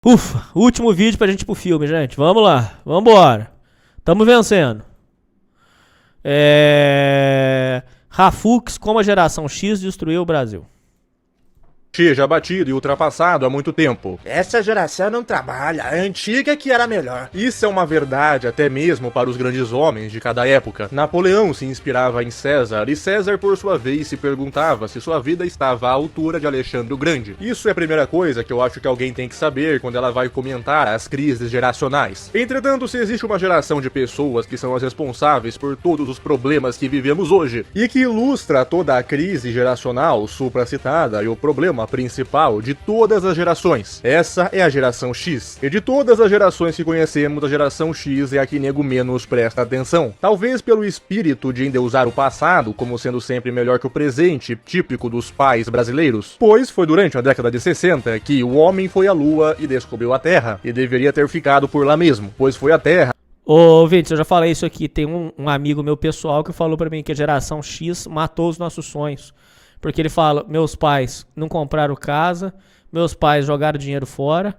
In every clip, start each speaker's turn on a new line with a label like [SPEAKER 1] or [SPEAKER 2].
[SPEAKER 1] Ufa, último vídeo pra gente ir pro filme, gente. Vamos lá, vambora. Tamo vencendo. Rafux, como a geração X destruiu o Brasil.
[SPEAKER 2] Já batido e ultrapassado há muito tempo.
[SPEAKER 3] Essa geração não trabalha, a antiga que era melhor.
[SPEAKER 2] Isso é uma verdade até mesmo para os grandes homens de cada época. Napoleão se inspirava em César, e César por sua vez se perguntava se sua vida estava à altura de Alexandre o Grande. Isso é a primeira coisa que eu acho que alguém tem que saber quando ela vai comentar as crises geracionais. Entretanto, se existe uma geração de pessoas que são as responsáveis por todos os problemas que vivemos hoje, e que ilustra toda a crise geracional supracitada e o problema principal de todas as gerações. Essa é a geração X. E de todas as gerações que conhecemos, a geração X é a que nego menos presta atenção. Talvez pelo espírito de endeusar o passado como sendo sempre melhor que o presente, típico dos pais brasileiros. Pois foi durante a década de 60 que o homem foi à Lua e descobriu a Terra, e deveria ter ficado por lá mesmo, pois foi a Terra.
[SPEAKER 1] Ô, Vitor, eu já falei isso aqui. Tem um amigo meu pessoal que falou pra mim que a geração X matou os nossos sonhos. Porque ele fala, meus pais não compraram casa, meus pais jogaram dinheiro fora,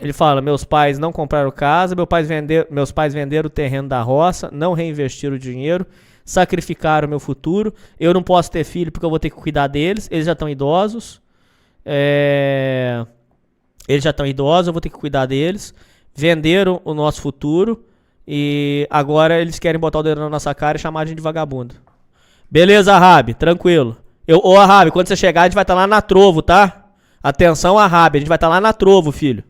[SPEAKER 1] ele fala, meus pais não compraram casa, meus pais venderam o terreno da roça, não reinvestiram o dinheiro, sacrificaram o meu futuro, eu não posso ter filho porque eu vou ter que cuidar deles, eles já estão idosos, eu vou ter que cuidar deles, venderam o nosso futuro, e agora eles querem botar o dedo na nossa cara e chamar a gente de vagabundo. Beleza, Rabi, tranquilo. Ô, Rabi, quando você chegar, a gente vai estar lá na Trovo, tá? Atenção, Rabi, a gente vai estar lá na Trovo, filho.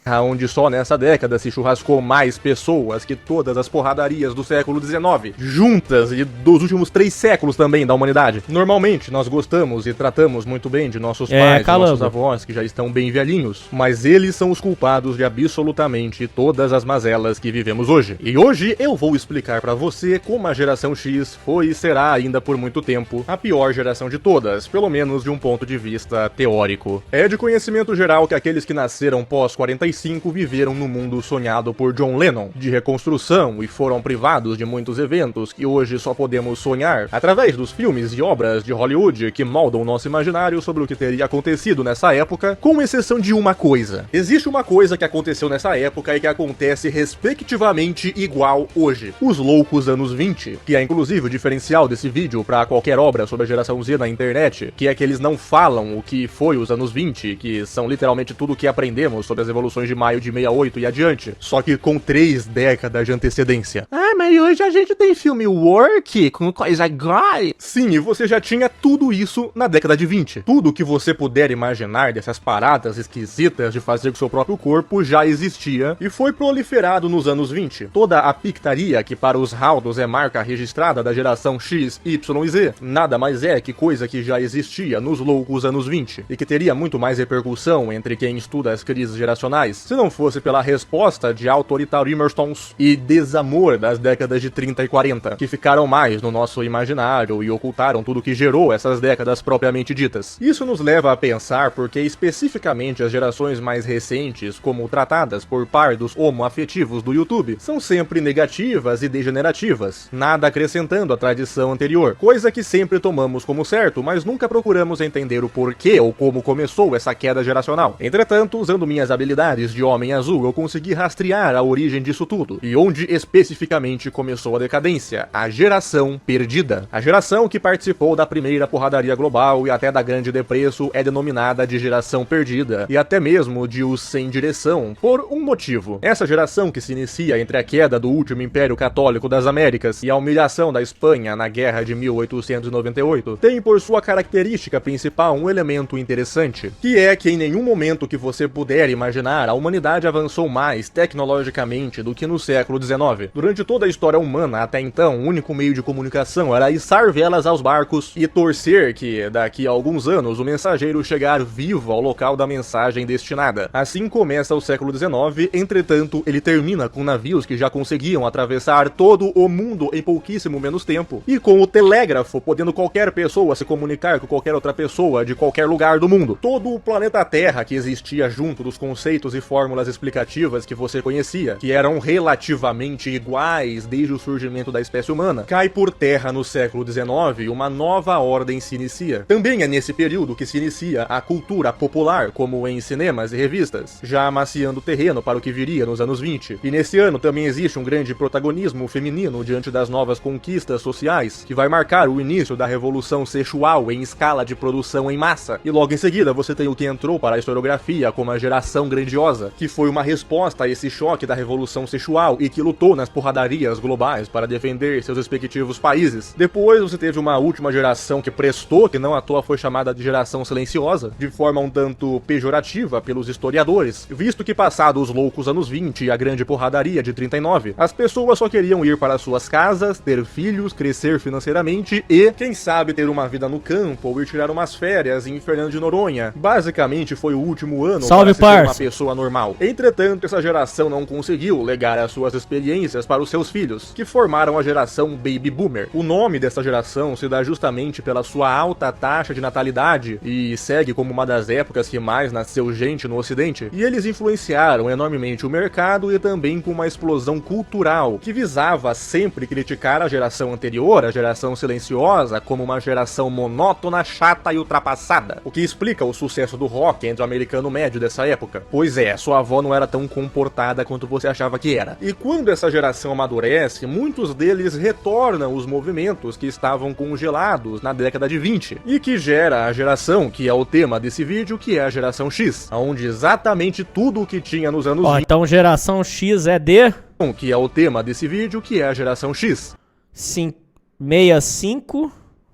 [SPEAKER 2] Onde só nessa década se churrascou mais pessoas que todas as porradarias do século XIX, juntas, e dos últimos 3 séculos também da humanidade. Normalmente, nós gostamos e tratamos muito bem de nossos pais, nossos avós, que já estão bem velhinhos, mas eles são os culpados de absolutamente todas as mazelas que vivemos hoje. E hoje eu vou explicar pra você como a geração X foi e será ainda por muito tempo a pior geração de todas, pelo menos de um ponto de vista teórico. É de conhecimento geral que aqueles que nasceram pós-45 viveram no mundo sonhado por John Lennon, de reconstrução, e foram privados de muitos eventos que hoje só podemos sonhar através dos filmes e obras de Hollywood que moldam o nosso imaginário sobre o que teria acontecido nessa época, com exceção de uma coisa. Existe uma coisa que aconteceu nessa época e que acontece respectivamente igual hoje. Os loucos anos 20, que é inclusive o diferencial desse vídeo para qualquer obra sobre a geração Z na internet, que é que eles não falam o que foi os anos 20, que são literalmente tudo o que aprendemos sobre as evoluções de maio de 68 e adiante, só que com 3 décadas de antecedência.
[SPEAKER 3] Ah, mas hoje a gente tem filme Work com coisa gore.
[SPEAKER 2] Sim, e você já tinha tudo isso na década de 20. Tudo que você puder imaginar dessas paradas esquisitas de fazer com seu próprio corpo já existia e foi proliferado nos anos 20. Toda a pictaria que para os raudos é marca registrada da geração X, Y e Z, nada mais é que coisa que já existia nos loucos anos 20 e que teria muito mais repercussão entre quem estuda as crises geracionais se não fosse pela resposta de autoritarismos e desamor das décadas de 30 e 40, que ficaram mais no nosso imaginário e ocultaram tudo que gerou essas décadas propriamente ditas. Isso nos leva a pensar porque especificamente as gerações mais recentes, como tratadas por pardos homoafetivos do YouTube, são sempre negativas e degenerativas, nada acrescentando à tradição anterior, coisa que sempre tomamos como certo, mas nunca procuramos entender o porquê ou como começou essa queda geracional. Entretanto, usando minhas habilidades de Homem Azul, eu consegui rastrear a origem disso tudo, e onde especificamente começou a decadência, a geração perdida. A geração que participou da primeira porradaria global e até da Grande Depresso é denominada de geração perdida, e até mesmo de os sem direção, por um motivo. Essa geração que se inicia entre a queda do último Império Católico das Américas e a humilhação da Espanha na Guerra de 1898, tem por sua característica principal um elemento interessante, que é que em nenhum momento que você puder imaginar, a humanidade avançou mais tecnologicamente do que no século XIX. Durante toda a história humana, até então, o único meio de comunicação era içar velas aos barcos e torcer que, daqui a alguns anos, o mensageiro chegar vivo ao local da mensagem destinada. Assim começa o século XIX, entretanto, ele termina com navios que já conseguiam atravessar todo o mundo em pouquíssimo menos tempo, e com o telégrafo, podendo qualquer pessoa se comunicar com qualquer outra pessoa de qualquer lugar do mundo. Todo o planeta Terra que existia junto dos conceitos e fórmulas explicativas que você conhecia, que eram relativamente iguais desde o surgimento da espécie humana, cai por terra no século XIX e uma nova ordem se inicia. Também é nesse período que se inicia a cultura popular, como em cinemas e revistas, já amaciando terreno para o que viria nos anos 20. E nesse ano também existe um grande protagonismo feminino diante das novas conquistas sociais, que vai marcar o início da Revolução Sexual em escala de produção em massa. E logo em seguida você tem o que entrou para a historiografia como a Geração Grandiosa, que foi uma resposta a esse choque da Revolução Sexual e que lutou nas porradarias globais para defender seus respectivos países. Depois você teve uma última geração que prestou, que não à toa foi chamada de Geração Silenciosa, de forma um tanto pejorativa pelos historiadores, visto que passados os loucos anos 20 e a grande porradaria de 39, as pessoas só queriam ir para suas casas, ter filhos, crescer financeiramente e, quem sabe, ter uma vida no campo ou ir tirar umas férias em Fernando de Noronha. Basicamente foi o último ano para se ser uma pessoa normal. Entretanto, essa geração não conseguiu legar as suas experiências para os seus filhos, que formaram a geração Baby Boomer. O nome dessa geração se dá justamente pela sua alta taxa de natalidade e segue como uma das épocas que mais nasceu gente no ocidente, e eles influenciaram enormemente o mercado e também com uma explosão cultural que visava sempre criticar a geração anterior, a geração silenciosa, como uma geração monótona, chata e ultrapassada, o que explica o sucesso do rock entre o americano médio dessa época. Pois é, sua avó não era tão comportada quanto você achava que era. E quando essa geração amadurece, muitos deles retornam os movimentos que estavam congelados na década de 20, e que gera a geração que é o tema desse vídeo, que é a geração X, onde exatamente tudo o que tinha nos anos 20...
[SPEAKER 1] Então geração X é de...
[SPEAKER 2] que é o tema desse vídeo, que é a geração X.
[SPEAKER 1] 65...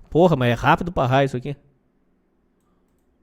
[SPEAKER 1] Porra, mas é rápido pra raio isso aqui.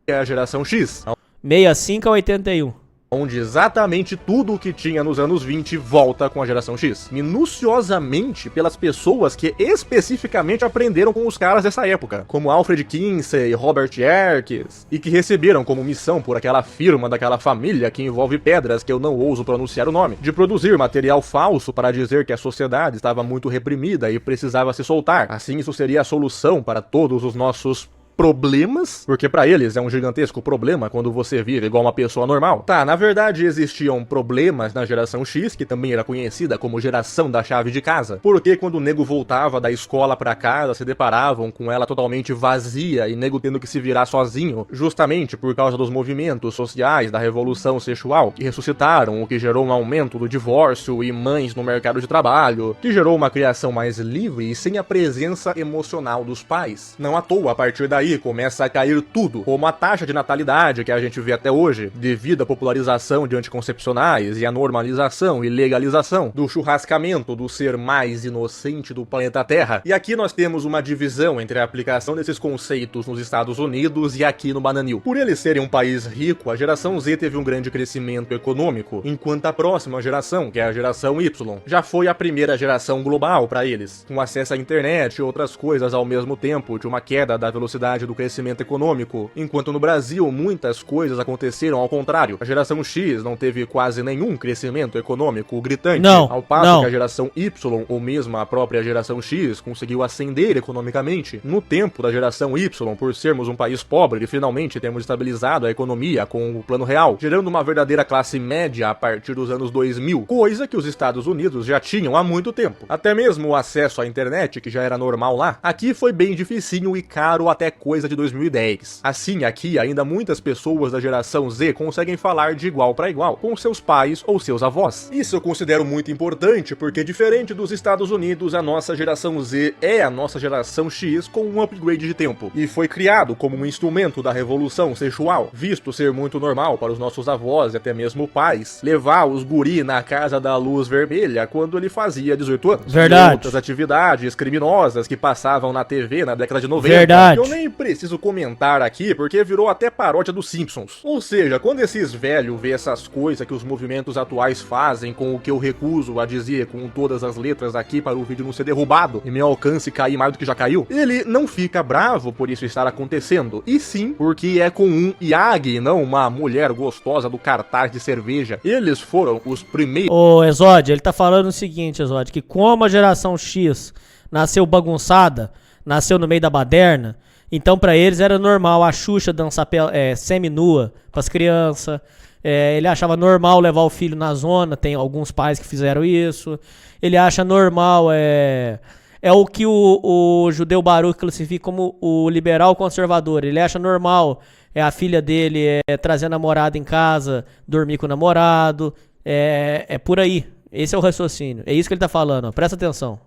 [SPEAKER 2] É a geração X.
[SPEAKER 1] 65 a 81.
[SPEAKER 2] Onde exatamente tudo o que tinha nos anos 20 volta com a geração X. Minuciosamente pelas pessoas que especificamente aprenderam com os caras dessa época, como Alfred Kinsey, Robert Yerkes, e que receberam como missão por aquela firma daquela família que envolve pedras que eu não ouso pronunciar o nome, de produzir material falso para dizer que a sociedade estava muito reprimida e precisava se soltar. Assim isso seria a solução para todos os nossos problemas, porque pra eles é um gigantesco problema quando você vive igual uma pessoa normal. Tá, na verdade existiam problemas na geração X, que também era conhecida como geração da chave de casa, porque quando o nego voltava da escola pra casa, se deparavam com ela totalmente vazia e nego tendo que se virar sozinho, justamente por causa dos movimentos sociais da revolução sexual, que ressuscitaram, o que gerou um aumento do divórcio e mães no mercado de trabalho, que gerou uma criação mais livre e sem a presença emocional dos pais. Não à toa, a partir daí começa a cair tudo, como a taxa de natalidade que a gente vê até hoje, devido à popularização de anticoncepcionais e à normalização e legalização do churrascamento do ser mais inocente do planeta Terra. E aqui nós temos uma divisão entre a aplicação desses conceitos nos Estados Unidos e aqui no Bananil. Por eles serem um país rico, a geração Z teve um grande crescimento econômico, enquanto a próxima geração, que é a geração Y, já foi a primeira geração global para eles, com acesso à internet e outras coisas ao mesmo tempo, de uma queda da velocidade do crescimento econômico, enquanto no Brasil muitas coisas aconteceram ao contrário. A geração X não teve quase nenhum crescimento econômico gritante, ao passo que a geração Y, ou mesmo a própria geração X, conseguiu ascender economicamente. No tempo da geração Y, por sermos um país pobre e finalmente termos estabilizado a economia com o plano real, gerando uma verdadeira classe média a partir dos anos 2000, coisa que os Estados Unidos já tinham há muito tempo. Até mesmo o acesso à internet, que já era normal lá, aqui foi bem dificinho e caro até coisa de 2010. Assim, aqui ainda muitas pessoas da geração Z conseguem falar de igual para igual com seus pais ou seus avós. Isso eu considero muito importante porque, diferente dos Estados Unidos, a nossa geração Z é a nossa geração X com um upgrade de tempo, e foi criado como um instrumento da revolução sexual, visto ser muito normal para os nossos avós e até mesmo pais levar os guri na casa da luz vermelha quando ele fazia 18 anos.
[SPEAKER 1] Verdade.
[SPEAKER 2] E outras atividades criminosas que passavam na TV na década de 90.
[SPEAKER 1] Verdade.
[SPEAKER 2] Eu nem preciso comentar aqui porque virou até paródia dos Simpsons. Ou seja, quando esses velhos vê essas coisas que os movimentos atuais fazem, com o que eu recuso a dizer com todas as letras aqui para o vídeo não ser derrubado e meu alcance cair mais do que já caiu, ele não fica bravo por isso estar acontecendo, e sim porque é com um Yagi, não uma mulher gostosa do cartaz de cerveja. Eles foram os primeiros...
[SPEAKER 1] Ô, Exódio, ele tá falando o seguinte, Exódio, que como a geração X nasceu bagunçada, nasceu no meio da baderna, então pra eles era normal a Xuxa dançar semi-nua pras crianças, Ele achava normal levar o filho na zona, tem alguns pais que fizeram isso. Ele acha normal, é o que o judeu Baruch classifica como o liberal conservador. Ele acha normal a filha dele trazer a namorada em casa, dormir com o namorado. É por aí. Esse é o raciocínio. É isso que ele tá falando, ó. Presta atenção.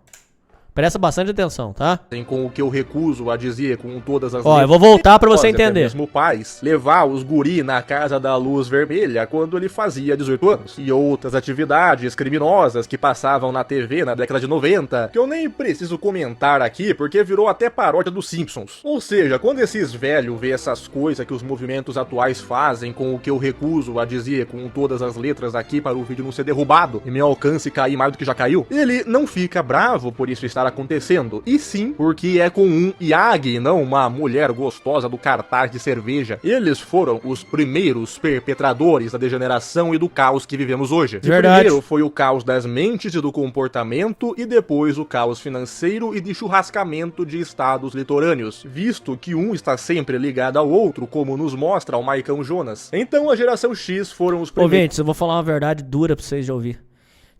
[SPEAKER 1] Presta bastante atenção, tá?
[SPEAKER 2] Tem com o que eu recuso a dizer com todas as
[SPEAKER 1] Ó, eu vou voltar pra você entender.
[SPEAKER 2] Mesmo pais levar os guri na casa da luz vermelha quando ele fazia 18 anos. E outras atividades criminosas que passavam na TV na década de 90, que eu nem preciso comentar aqui porque virou até paródia dos Simpsons. Ou seja, quando esses velhos vê essas coisas que os movimentos atuais fazem com o que eu recuso a dizer com todas as letras aqui para o vídeo não ser derrubado e meu alcance cair mais do que já caiu, ele não fica bravo por isso estar acontecendo, e sim porque é com um Yagi, não uma mulher gostosa do cartaz de cerveja. Eles foram os primeiros perpetradores da degeneração e do caos que vivemos hoje.
[SPEAKER 1] Verdade.
[SPEAKER 2] Primeiro foi o caos das mentes e do comportamento, e depois o caos financeiro e de churrascamento de estados litorâneos, visto que um está sempre ligado ao outro, como nos mostra o Maicão Jonas. Então a geração X foram os primeiros...
[SPEAKER 1] Ouvintes, eu vou falar uma verdade dura pra vocês de ouvir.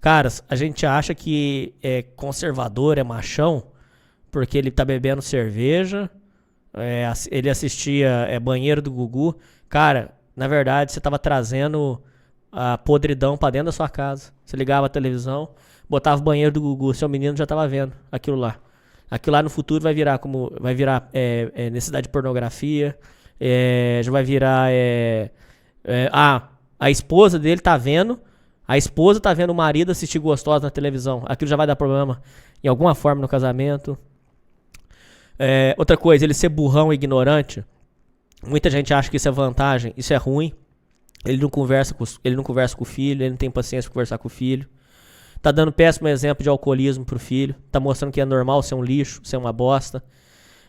[SPEAKER 1] Caras, a gente acha que é conservador, é machão, porque ele tá bebendo cerveja, ele assistia Banheiro do Gugu. Cara, na verdade, você tava trazendo a podridão pra dentro da sua casa. Você ligava a televisão, botava o Banheiro do Gugu, seu menino já tava vendo aquilo lá. Aquilo lá no futuro vai virar necessidade de pornografia, já vai virar... a esposa dele tá vendo... A esposa tá vendo o marido assistir gostosa na televisão. Aquilo já vai dar problema em alguma forma no casamento. Outra coisa, ele ser burrão e ignorante. Muita gente acha que isso é vantagem. Isso é ruim. Ele não conversa com o filho. Ele não tem paciência pra conversar com o filho. Tá dando péssimo exemplo de alcoolismo pro filho. Tá mostrando que é normal ser um lixo, ser uma bosta.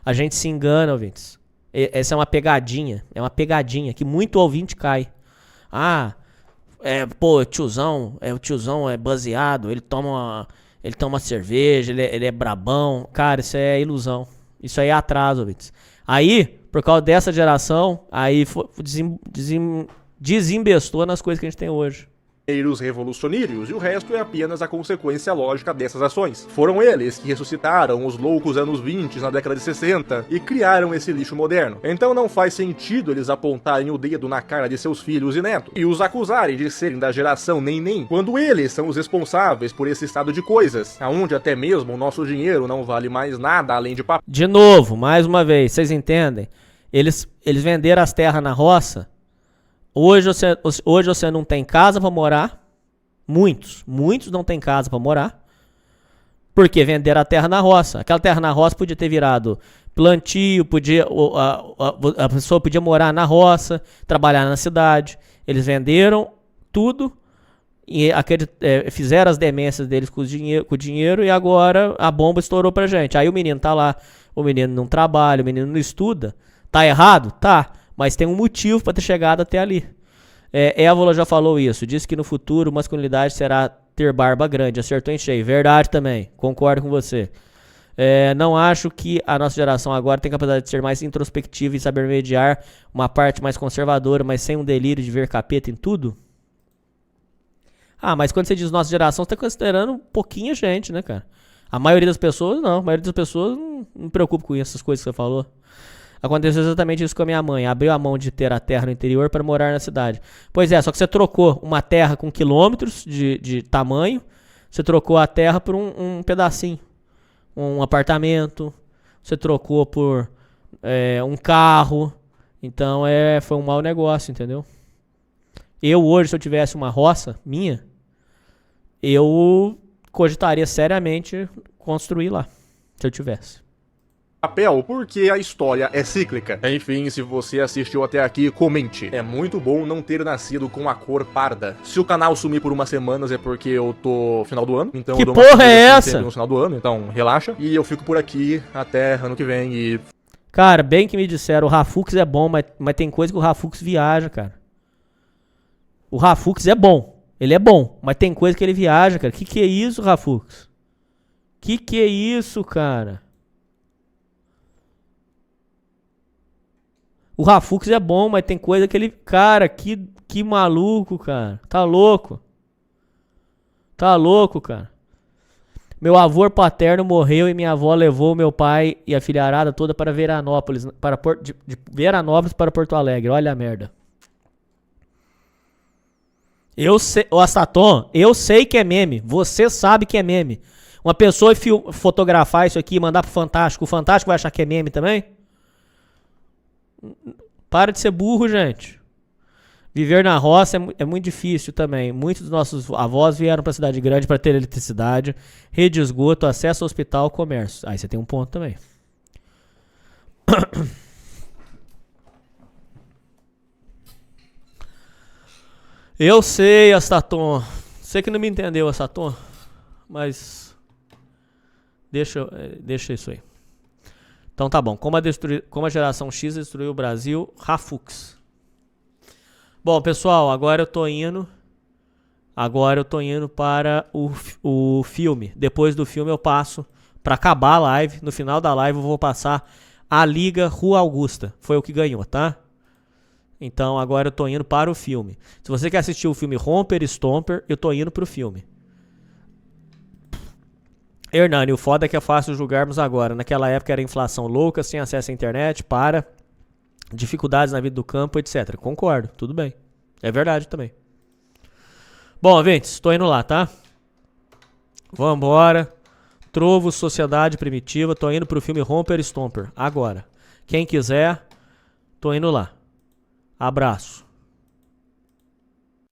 [SPEAKER 1] A gente se engana, ouvintes. Essa é uma pegadinha. É uma pegadinha que muito ouvinte cai. O tiozão é baseado, ele toma cerveja, ele é brabão. Cara, isso é ilusão. Isso aí é atraso, ouvintes. Aí, por causa dessa geração, aí desembestou nas coisas que a gente tem hoje.
[SPEAKER 2] Revolucionários, e o resto é apenas a consequência lógica dessas ações. Foram eles que ressuscitaram os loucos anos 20 na década de 60 e criaram esse lixo moderno. Então não faz sentido eles apontarem o dedo na cara de seus filhos e netos e os acusarem de serem da geração nem, quando eles são os responsáveis por esse estado de coisas, aonde até mesmo o nosso dinheiro não vale mais nada além de papel.
[SPEAKER 1] De novo, mais uma vez, vocês entendem? Eles venderam as terras na roça. Hoje você não tem casa pra morar. Muitos não tem casa pra morar. Porque venderam a terra na roça. Aquela terra na roça podia ter virado plantio, a pessoa podia morar na roça, trabalhar na cidade. Eles venderam tudo e fizeram as demências deles com o dinheiro e agora a bomba estourou pra gente. Aí o menino tá lá, o menino não trabalha, o menino não estuda. Tá errado? Tá. Mas tem um motivo para ter chegado até ali. Évola já falou isso. Disse que no futuro masculinidade será ter barba grande. Acertou em cheio. Verdade também. Concordo com você. Não acho que a nossa geração agora tem capacidade de ser mais introspectiva e saber mediar uma parte mais conservadora, mas sem um delírio de ver capeta em tudo. Mas quando você diz nossa geração, você tá considerando pouquinha gente, né, cara? A maioria das pessoas, não. A maioria das pessoas não me preocupa com essas coisas que você falou. Aconteceu exatamente isso com a minha mãe. Abriu a mão de ter a terra no interior para morar na cidade. Pois é, só que você trocou uma terra com quilômetros de tamanho. Você trocou a terra por um pedacinho. Um apartamento. Você trocou por um carro. Então foi um mau negócio, entendeu? Eu hoje, se eu tivesse uma roça minha, eu cogitaria seriamente construir lá. Se eu tivesse.
[SPEAKER 2] Papel, porque a história é cíclica. Enfim, se você assistiu até aqui, comente. É muito bom não ter nascido com a cor parda. Se o canal sumir por umas semanas é porque eu tô final do ano, então
[SPEAKER 1] que
[SPEAKER 2] eu dou uma
[SPEAKER 1] porra é essa?
[SPEAKER 2] No final do ano, então relaxa. E eu fico por aqui até ano que vem e...
[SPEAKER 1] Cara, bem que me disseram, o Rafux é bom, mas tem coisa que o Rafux viaja, cara. O Rafux é bom, ele é bom, mas tem coisa que ele viaja, cara. Que é isso, Rafux? Que é isso, cara? O Rafux é bom, mas tem coisa que ele... Cara, que Que maluco, cara. Tá louco. Tá louco, cara. Meu avô paterno morreu e minha avó levou meu pai e a filharada toda para Veranópolis, de Veranópolis para Porto Alegre. Olha a merda. Eu sei, ô Astaton, eu sei que é meme. Você sabe que é meme. Uma pessoa fotografar isso aqui e mandar pro Fantástico, o Fantástico vai achar que é meme também? Para de ser burro, gente. Viver na roça é muito difícil também. Muitos dos nossos avós vieram pra cidade grande para ter eletricidade, rede de esgoto, acesso ao hospital, comércio. Aí você tem um ponto também. Eu sei, Astaton. Você que não me entendeu, Astaton. Mas deixa isso aí. Então tá bom. Como a geração X destruiu o Brasil, Rafux. Bom, pessoal, agora eu tô indo para o filme. Depois do filme eu passo para acabar a live. No final da live eu vou passar a Liga Rua Augusta. Foi o que ganhou, tá? Então agora eu tô indo para o filme. Se você quer assistir o filme Romper Stomper, eu tô indo pro filme. Hernani, o foda é que é fácil julgarmos agora. Naquela época era inflação louca, sem acesso à internet, dificuldades na vida do campo, etc. Concordo, tudo bem. É verdade também. Bom, ouvintes, tô indo lá, tá? Vambora. Trovo, Sociedade Primitiva. Tô indo pro filme Romper Stomper. Agora. Quem quiser, tô indo lá. Abraço.